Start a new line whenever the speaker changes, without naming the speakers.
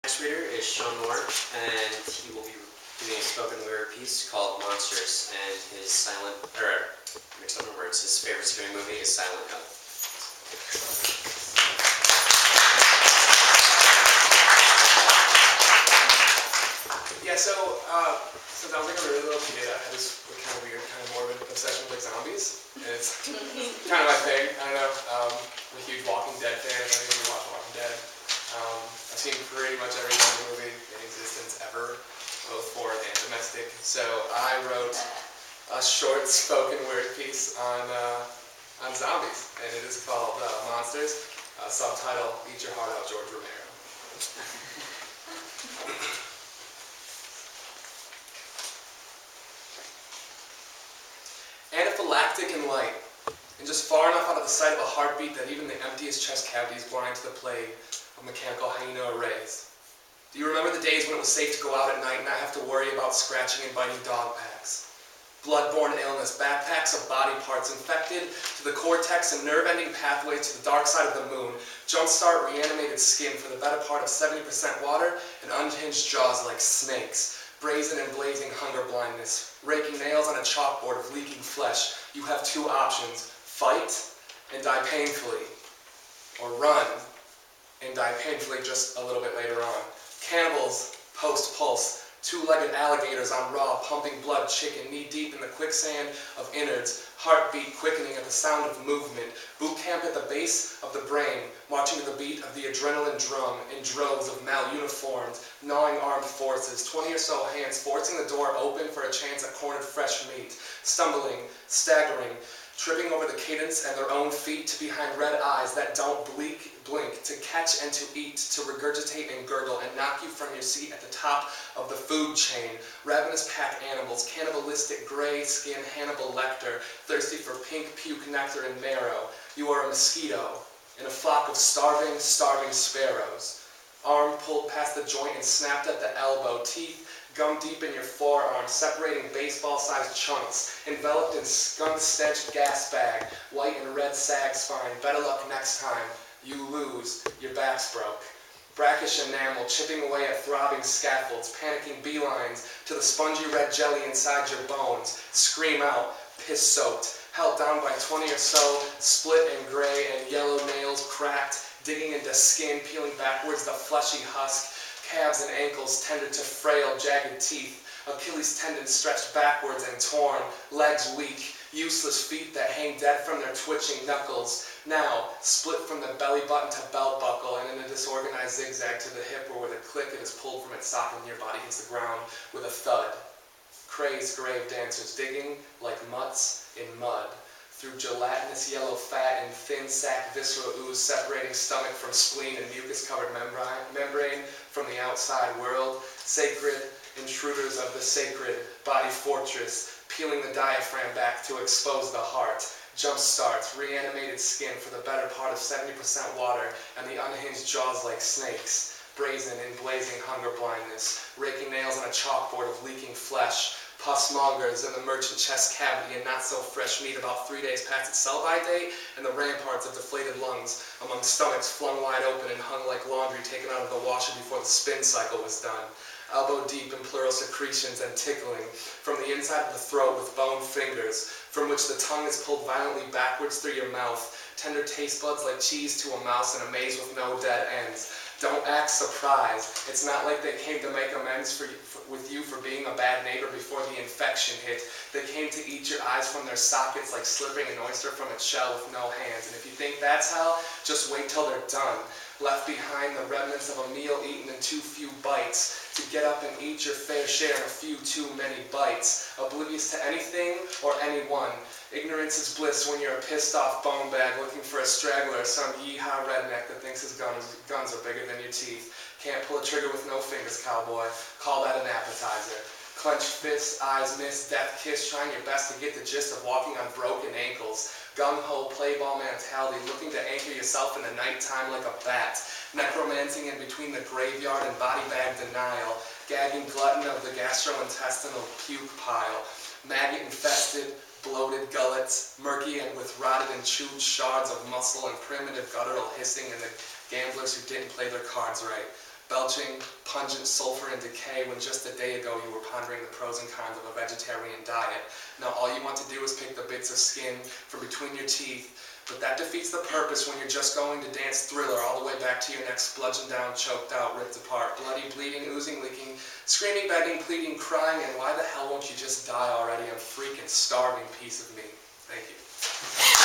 Next reader is Shawn, and he will be doing a spoken word piece called Monsters, and his mixed up in words, his favorite scary movie is Silent Hill.
Yeah, so since I was like a really little kid, I had this kind of weird, kind of morbid obsession with like zombies, and it's kind of my thing. I don't know. I'm a huge Walking Dead fan. I think you watch Walking Dead. I've seen pretty much every zombie movie in existence ever, both foreign and domestic. So I wrote a short spoken word piece on zombies, and it is called Monsters. Subtitle: Eat Your Heart Out, George Romero. Anaphylactic and light, and just far enough out of the sight of a heartbeat that even the emptiest chest cavity is blind to the plague of mechanical hyena arrays. Do you remember the days when it was safe to go out at night and not have to worry about scratching and biting dog packs? Blood-borne illness, backpacks of body parts infected to the cortex and nerve-ending pathways to the dark side of the moon, jumpstart reanimated skin for the better part of 70% water, and unhinged jaws like snakes. Brazen and blazing hunger blindness, raking nails on a chalkboard of leaking flesh. You have two options: fight and die painfully, or run and die painfully just a little bit later on. Cannibals, post-pulse, two-legged alligators on raw, pumping blood chicken, knee-deep in the quicksand of innards, heartbeat quickening at the sound of movement, boot camp at the base of the brain, marching to the beat of the adrenaline drum in droves of maluniformed, gnawing armed forces, 20 or so hands forcing the door open for a chance at cornered fresh meat, stumbling, staggering, tripping over the cadence and their own feet to behind red eyes that don't blink, to catch and to eat, to regurgitate and gurgle and knock you from your seat at the top of the food chain. Ravenous pack animals, cannibalistic gray skin Hannibal Lecter, thirsty for pink puke nectar and marrow. You are a mosquito in a flock of starving sparrows. Arm pulled past the joint and snapped at the elbow, teeth gum deep in your forearm, separating baseball-sized chunks, enveloped in skunk-stenched gas bag, white and red sag spine. Better luck next time. You lose. Your back's broke. Brackish enamel, chipping away at throbbing scaffolds, panicking beelines to the spongy red jelly inside your bones. Scream out, piss-soaked, held down by 20 or so, split and gray and yellow nails cracked, digging into skin, peeling backwards the fleshy husk. Calves and ankles tended to frail, jagged teeth, Achilles tendons stretched backwards and torn, legs weak, useless feet that hang dead from their twitching knuckles. Now, split from the belly button to belt buckle and in a disorganized zigzag to the hip where with a click it is pulled from its socket and your body hits the ground with a thud. Crazed grave dancers digging like mutts in mud. Through gelatinous yellow fat and thin sac visceral ooze separating stomach from spleen and mucus-covered membrane from the outside world, sacred intruders of the sacred body fortress, peeling the diaphragm back to expose the heart, jump starts, reanimated skin for the better part of 70% water, and the unhinged jaws like snakes, brazen in blazing hunger blindness, raking nails on a chalkboard of leaking flesh, pus mongers in the merchant chest cavity and not so fresh meat about 3 days past its sell-by date, and the ramparts of deflated lungs among stomachs flung wide open and hung like laundry taken out of the washer before the spin cycle was done. Elbow deep in pleural secretions and tickling from the inside of the throat with boned fingers, from which the tongue is pulled violently backwards through your mouth, tender taste buds like cheese to a mouse in a maze with no dead ends. Don't act surprised. It's not like they came to make amends with you for being a bad neighbor before the infection hit. They came to eat your eyes from their sockets like slipping an oyster from its shell with no hands. And if you think that's hell, just wait till they're done. Left behind the remnants of a meal eaten in too few bites, to get up and eat your fair share in a few too many bites, oblivious to anything or anyone. Ignorance is bliss when you're a pissed-off bone bag looking for a straggler or some yee-haw redneck that thinks his guns are bigger than your teeth. Can't pull a trigger with no fingers, cowboy. Call that an appetizer. Clenched fists, eyes missed, death kiss, trying your best to get the gist of walking on broken ankles. Gung-ho playball mentality, looking to anchor yourself in the nighttime like a bat. Necromancing in between the graveyard and body bag denial. Gagging glutton of the gastrointestinal puke pile. Maggot-infested, bloated gullets, murky and with rotted and chewed shards of muscle and primitive guttural hissing and the gamblers who didn't play their cards right. belching pungent sulfur and decay when just a day ago you were pondering the pros and cons of a vegetarian diet. Now all you want to do is pick the bits of skin from between your teeth, but that defeats the purpose when you're just going to dance Thriller all the way back to your neck, spludging down, choked out, ripped apart, bloody, bleeding, oozing, leaking, screaming, begging, pleading, crying, and why the hell won't you just die already, you freaking starving piece of me. Thank you.